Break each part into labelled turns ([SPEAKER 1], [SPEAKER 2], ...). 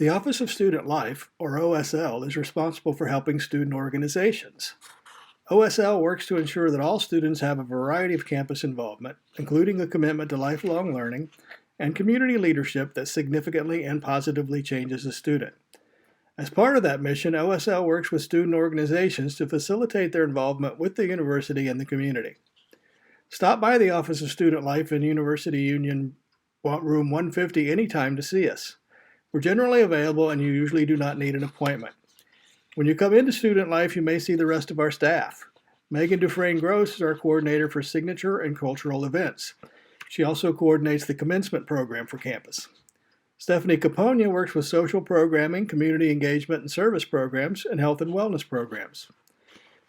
[SPEAKER 1] The Office of Student Life, or OSL, is responsible for helping student organizations. OSL works to ensure that all students have a variety of campus involvement, including a commitment to lifelong learning and community leadership that significantly and positively changes a student. As part of that mission, OSL works with student organizations to facilitate their involvement with the university and the community. Stop by the Office of Student Life in University Union Room 150 anytime to see us. We're generally available and you usually do not need an appointment. When you come into Student Life, you may see the rest of our staff. Megan Dufresne-Gross is our coordinator for signature and cultural events. She also coordinates the commencement program for campus. Stephanie Caponia works with social programming, community engagement and service programs, and health and wellness programs.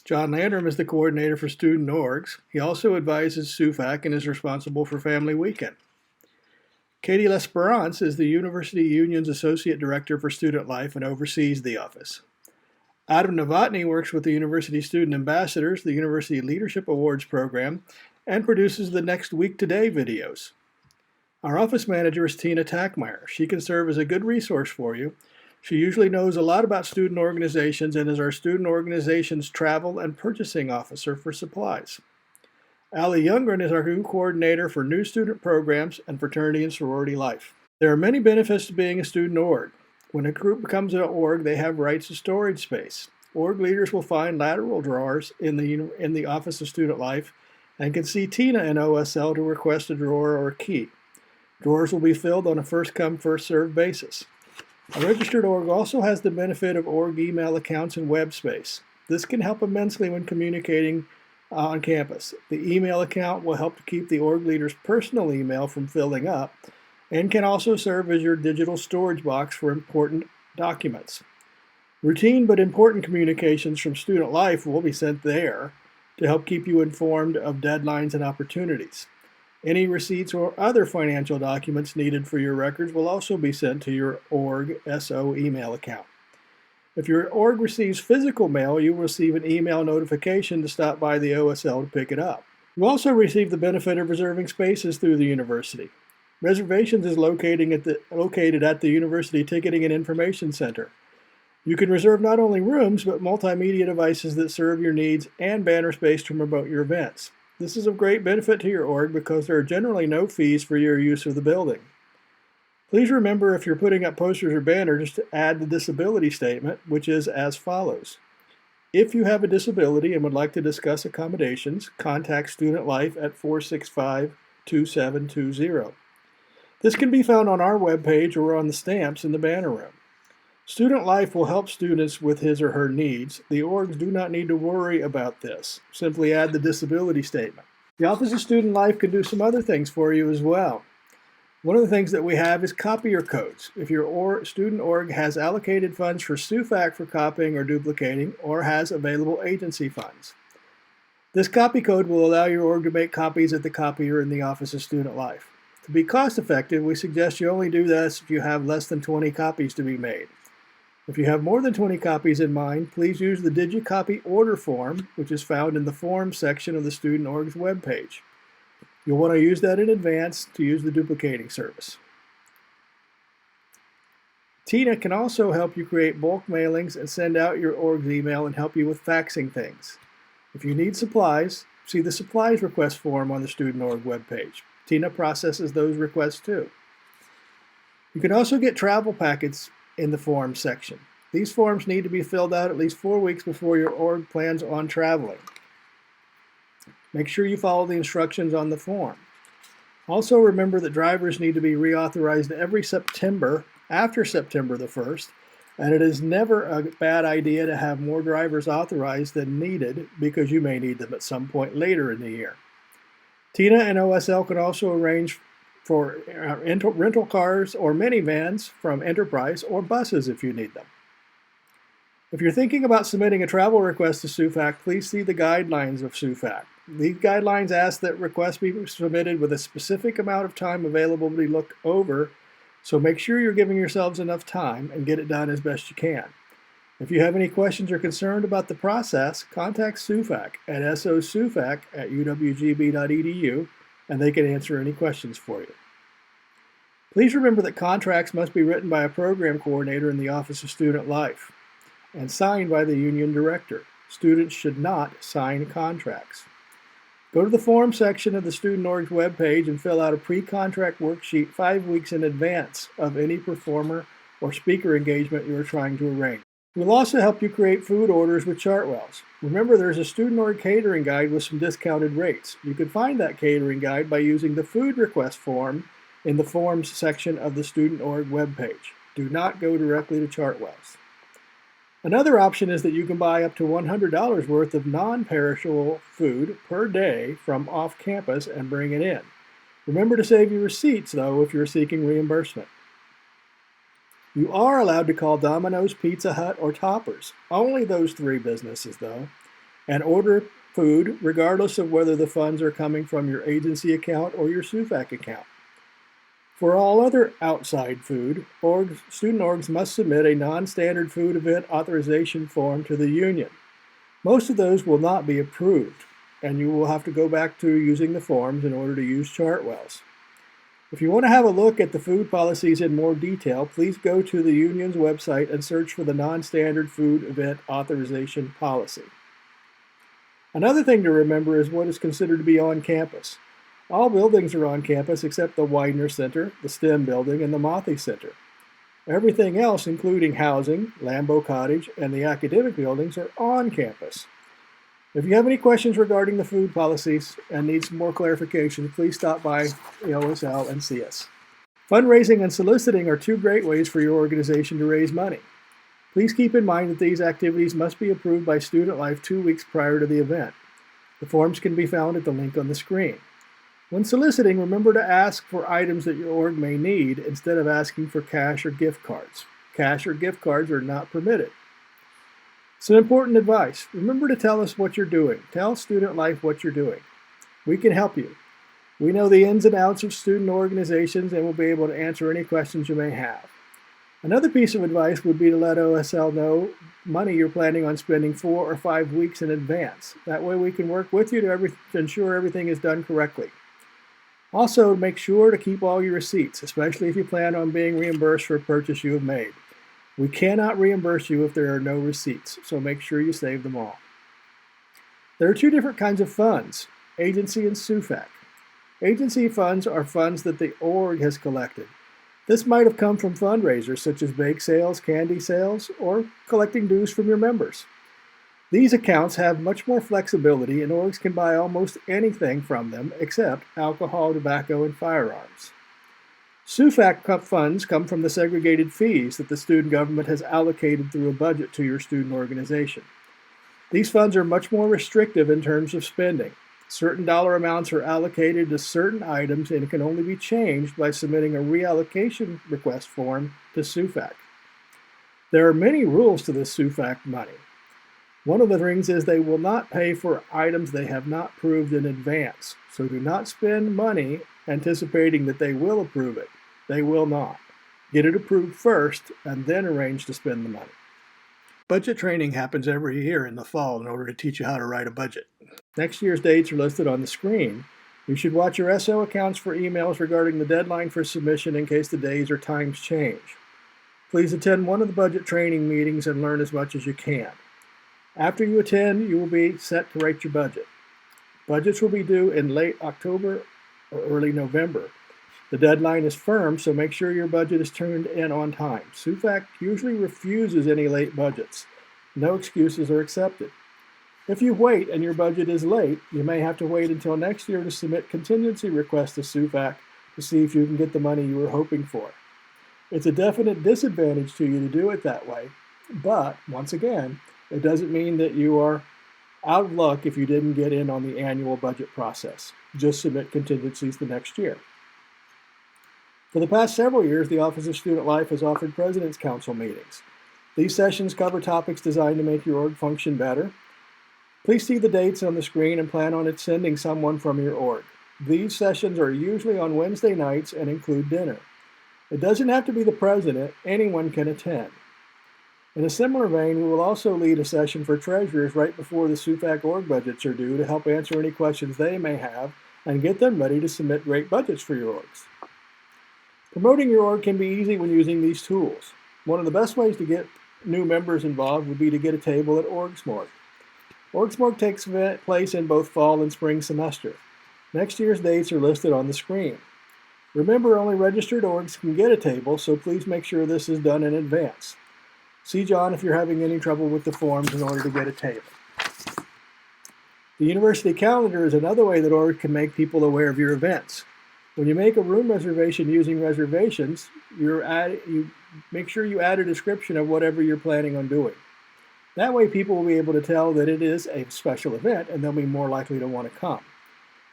[SPEAKER 1] John Landrum is the coordinator for student orgs. He also advises SUFAC and is responsible for Family Weekend. Katie L'Esperance is the University Union's Associate Director for Student Life and oversees the office. Adam Novotny works with the University Student Ambassadors, the University Leadership Awards program, and produces the Next Week Today videos. Our office manager is Tina Tackmeyer. She can serve as a good resource for you. She usually knows a lot about student organizations and is our student organization's travel and purchasing officer for supplies. Allie Youngren is our new coordinator for new student programs and fraternity and sorority life. There are many benefits to being a student org. When a group becomes an org, they have rights to storage space. Org leaders will find lateral drawers in the Office of Student Life and can see Tina in OSL to request a drawer or a key. Drawers will be filled on a first-come, first-served basis. A registered org also has the benefit of org email accounts and web space. This can help immensely when communicating on campus. The email account will help to keep the org leader's personal email from filling up and can also serve as your digital storage box for important documents. Routine but important communications from student life will be sent there to help keep you informed of deadlines and opportunities. Any receipts or other financial documents needed for your records will also be sent to your org SO email account. If your org receives physical mail, you will receive an email notification to stop by the OSL to pick it up. You also receive the benefit of reserving spaces through the university. Reservations is located at the University Ticketing and Information Center. You can reserve not only rooms, but multimedia devices that serve your needs and banner space to promote your events. This is of great benefit to your org because there are generally no fees for your use of the building. Please remember, if you're putting up posters or banners, to add the disability statement, which is as follows. If you have a disability and would like to discuss accommodations, contact Student Life at 465-2720. This can be found on our webpage or on the stamps in the banner room. Student Life will help students with his or her needs. The orgs do not need to worry about this. Simply add the disability statement. The Office of Student Life can do some other things for you as well. One of the things that we have is copier codes. If your student org has allocated funds for SUFAC for copying or duplicating, or has available agency funds. This copy code will allow your org to make copies at the copier in the Office of Student Life. To be cost effective, we suggest you only do this if you have less than 20 copies to be made. If you have more than 20 copies in mind, please use the DigiCopy order form, which is found in the Forms section of the Student Org's webpage. You'll want to use that in advance to use the duplicating service. Tina can also help you create bulk mailings and send out your org's email and help you with faxing things. If you need supplies, see the supplies request form on the Student Org webpage. Tina processes those requests too. You can also get travel packets in the Forms section. These forms need to be filled out at least 4 weeks before your org plans on traveling. Make sure you follow the instructions on the form. Also remember that drivers need to be reauthorized every September after September the 1st, and it is never a bad idea to have more drivers authorized than needed because you may need them at some point later in the year. Tina and OSL can also arrange for rental cars or minivans from Enterprise or buses if you need them. If you're thinking about submitting a travel request to SUFAC, please see the guidelines of SUFAC. These guidelines ask that requests be submitted with a specific amount of time available to be looked over, so make sure you're giving yourselves enough time and get it done as best you can. If you have any questions or concerned about the process, contact SUFAC at sosufac@uwgb.edu and they can answer any questions for you. Please remember that contracts must be written by a program coordinator in the Office of Student Life and signed by the union director. Students should not sign contracts. Go to the form section of the Student Org's webpage and fill out a pre-contract worksheet 5 weeks in advance of any performer or speaker engagement you are trying to arrange. We'll also help you create food orders with Chartwells. Remember, there's a Student Org catering guide with some discounted rates. You can find that catering guide by using the food request form in the forms section of the Student Org webpage. Do not go directly to Chartwells. Another option is that you can buy up to $100 worth of non-perishable food per day from off-campus and bring it in. Remember to save your receipts, though, if you're seeking reimbursement. You are allowed to call Domino's, Pizza Hut, or Toppers, only those 3 businesses, though, and order food regardless of whether the funds are coming from your agency account or your SUFAC account. For all other outside food, student orgs must submit a non-standard food event authorization form to the union. Most of those will not be approved, and you will have to go back to using the forms in order to use Chartwells. If you want to have a look at the food policies in more detail, please go to the union's website and search for the non-standard food event authorization policy. Another thing to remember is what is considered to be on campus. All buildings are on campus except the Widener Center, the STEM building, and the Mothie Center. Everything else, including housing, Lambeau Cottage, and the academic buildings, are on campus. If you have any questions regarding the food policies and need some more clarification, please stop by the OSL and see us. Fundraising and soliciting are 2 great ways for your organization to raise money. Please keep in mind that these activities must be approved by Student Life 2 weeks prior to the event. The forms can be found at the link on the screen. When soliciting, remember to ask for items that your org may need instead of asking for cash or gift cards. Cash or gift cards are not permitted. Some important advice. Remember to tell us what you're doing. Tell Student Life what you're doing. We can help you. We know the ins and outs of student organizations and will be able to answer any questions you may have. Another piece of advice would be to let OSL know money you're planning on spending 4 or 5 weeks in advance. That way we can work with you to ensure everything is done correctly. Also, make sure to keep all your receipts, especially if you plan on being reimbursed for a purchase you have made. We cannot reimburse you if there are no receipts, so make sure you save them all. There are 2 different kinds of funds, agency and SUFAC. Agency funds are funds that the org has collected. This might have come from fundraisers such as bake sales, candy sales, or collecting dues from your members. These accounts have much more flexibility and orgs can buy almost anything from them except alcohol, tobacco, and firearms. SUFAC funds come from the segregated fees that the student government has allocated through a budget to your student organization. These funds are much more restrictive in terms of spending. Certain dollar amounts are allocated to certain items and it can only be changed by submitting a reallocation request form to SUFAC. There are many rules to this SUFAC money. One of the things is they will not pay for items they have not proved in advance. So do not spend money anticipating that they will approve it. They will not. Get it approved first and then arrange to spend the money. Budget training happens every year in the fall in order to teach you how to write a budget. Next year's dates are listed on the screen. You should watch your SO accounts for emails regarding the deadline for submission in case the days or times change. Please attend one of the budget training meetings and learn as much as you can. After you attend, you will be set to write your budget. Budgets will be due in late October or early November. The deadline is firm, so make sure your budget is turned in on time. SUFAC usually refuses any late budgets. No excuses are accepted. If you wait and your budget is late, you may have to wait until next year to submit contingency requests to SUFAC to see if you can get the money you were hoping for. It's a definite disadvantage to you to do it that way, but once again, it doesn't mean that you are out of luck if you didn't get in on the annual budget process. Just submit contingencies the next year. For the past several years, the Office of Student Life has offered President's Council meetings. These sessions cover topics designed to make your org function better. Please see the dates on the screen and plan on sending someone from your org. These sessions are usually on Wednesday nights and include dinner. It doesn't have to be the president, anyone can attend. In a similar vein, we will also lead a session for treasurers right before the SUFAC org budgets are due to help answer any questions they may have and get them ready to submit great budgets for your orgs. Promoting your org can be easy when using these tools. One of the best ways to get new members involved would be to get a table at OrgSmart. OrgSmart takes place in both fall and spring semester. Next year's dates are listed on the screen. Remember, only registered orgs can get a table, so please make sure this is done in advance. See John if you're having any trouble with the forms in order to get a table. The university calendar is another way that org can make people aware of your events. When you make a room reservation using reservations, you make sure you add a description of whatever you're planning on doing. That way people will be able to tell that it is a special event and they'll be more likely to want to come.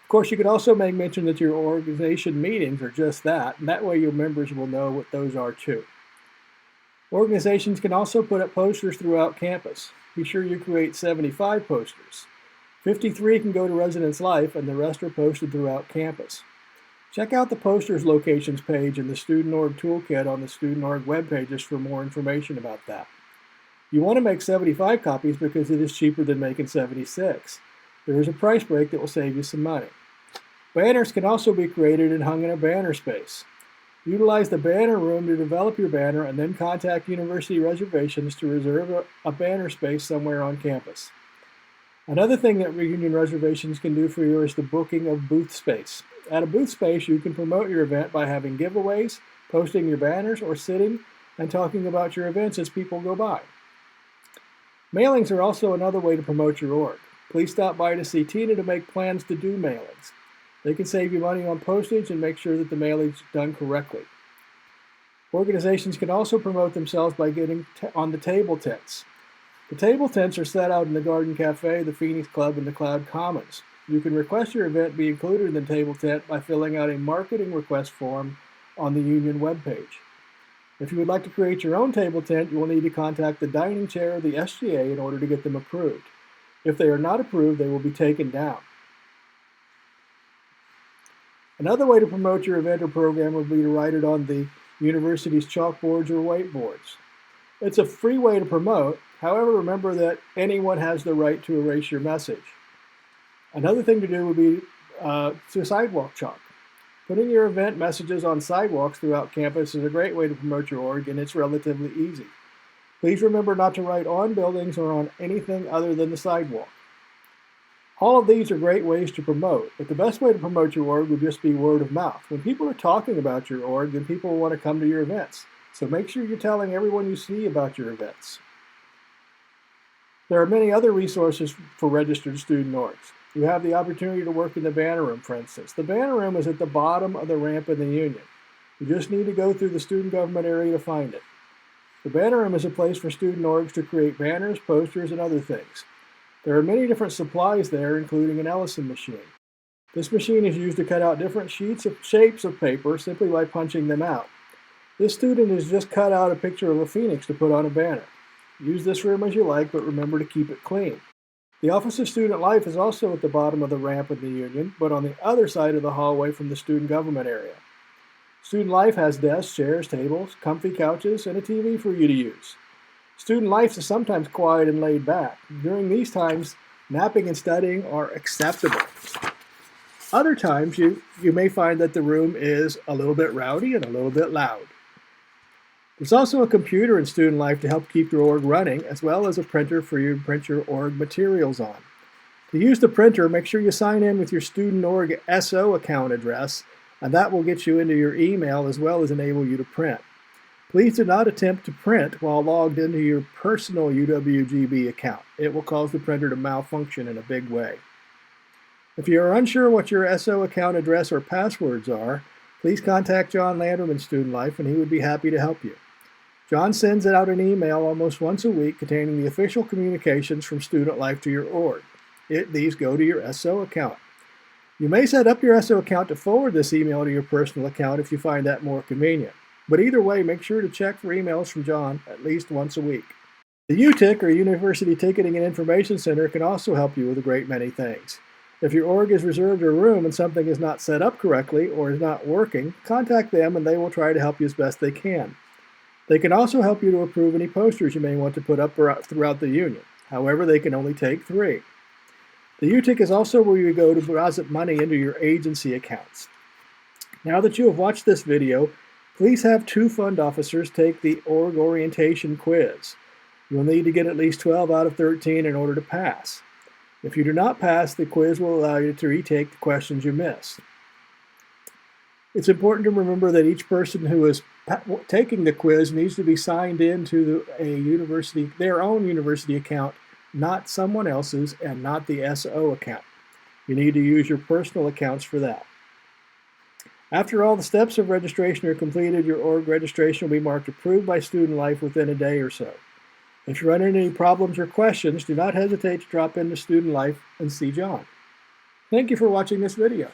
[SPEAKER 1] Of course, you could also make mention that your organization meetings are just that, and that way your members will know what those are too. Organizations can also put up posters throughout campus. Be sure you create 75 posters. 53 can go to Residence Life and the rest are posted throughout campus. Check out the posters locations page in the Student Org Toolkit on the Student Org web pages for more information about that. You want to make 75 copies because it is cheaper than making 76. There is a price break that will save you some money. Banners can also be created and hung in a banner space. Utilize the banner room to develop your banner and then contact University Reservations to reserve a banner space somewhere on campus. Another thing that Reunion Reservations can do for you is the booking of booth space. At a booth space, you can promote your event by having giveaways, posting your banners, or sitting and talking about your events as people go by. Mailings are also another way to promote your org. Please stop by to see Tina to make plans to do mailings. They can save you money on postage and make sure that the mailings are done correctly. Organizations can also promote themselves by getting on the table tents. The table tents are set out in the Garden Cafe, the Phoenix Club, and the Cloud Commons. You can request your event be included in the table tent by filling out a marketing request form on the Union webpage. If you would like to create your own table tent, you will need to contact the dining chair or the SGA in order to get them approved. If they are not approved, they will be taken down. Another way to promote your event or program would be to write it on the university's chalkboards or whiteboards. It's a free way to promote. However, remember that anyone has the right to erase your message. Another thing to do would be to sidewalk chalk. Putting your event messages on sidewalks throughout campus is a great way to promote your org, and it's relatively easy. Please remember not to write on buildings or on anything other than the sidewalk. All of these are great ways to promote, but the best way to promote your org would just be word of mouth. When people are talking about your org, then people will want to come to your events. So make sure you're telling everyone you see about your events. There are many other resources for registered student orgs. You have the opportunity to work in the banner room, for instance. The banner room is at the bottom of the ramp in the Union. You just need to go through the student government area to find it. The banner room is a place for student orgs to create banners, posters, and other things. There are many different supplies there, including an Ellison machine. This machine is used to cut out different shapes of paper simply by punching them out. This student has just cut out a picture of a phoenix to put on a banner. Use this room as you like, but remember to keep it clean. The Office of Student Life is also at the bottom of the ramp in the Union, but on the other side of the hallway from the student government area. Student Life has desks, chairs, tables, comfy couches, and a TV for you to use. Student Life is sometimes quiet and laid back. During these times, napping and studying are acceptable. Other times, you may find that the room is a little bit rowdy and a little bit loud. There's also a computer in Student Life to help keep your org running, as well as a printer for you to print your org materials on. To use the printer, make sure you sign in with your Student Org SO account address, and that will get you into your email as well as enable you to print. Please do not attempt to print while logged into your personal UWGB account. It will cause the printer to malfunction in a big way. If you are unsure what your SO account address or passwords are, please contact John Landrum in Student Life and he would be happy to help you. John sends out an email almost once a week containing the official communications from Student Life to your org. These go to your SO account. You may set up your SO account to forward this email to your personal account if you find that more convenient. But either way, make sure to check for emails from John at least once a week. The UTIC, or University Ticketing and Information Center, can also help you with a great many things. If your org is reserved a room and something is not set up correctly or is not working, contact them and they will try to help you as best they can. They can also help you to approve any posters you may want to put up throughout the Union. However, they can only take 3. The UTIC is also where you go to deposit money into your agency accounts. Now that you have watched this video, Please have 2 fund officers take the Org Orientation quiz. You'll need to get at least 12 out of 13 in order to pass. If you do not pass, the quiz will allow you to retake the questions you missed. It's important to remember that each person who is taking the quiz needs to be signed into their own university account, not someone else's, and not the SO account. You need to use your personal accounts for that. After all the steps of registration are completed, your org registration will be marked approved by Student Life within a day or so. If you run into any problems or questions, do not hesitate to drop into Student Life and see John. Thank you for watching this video.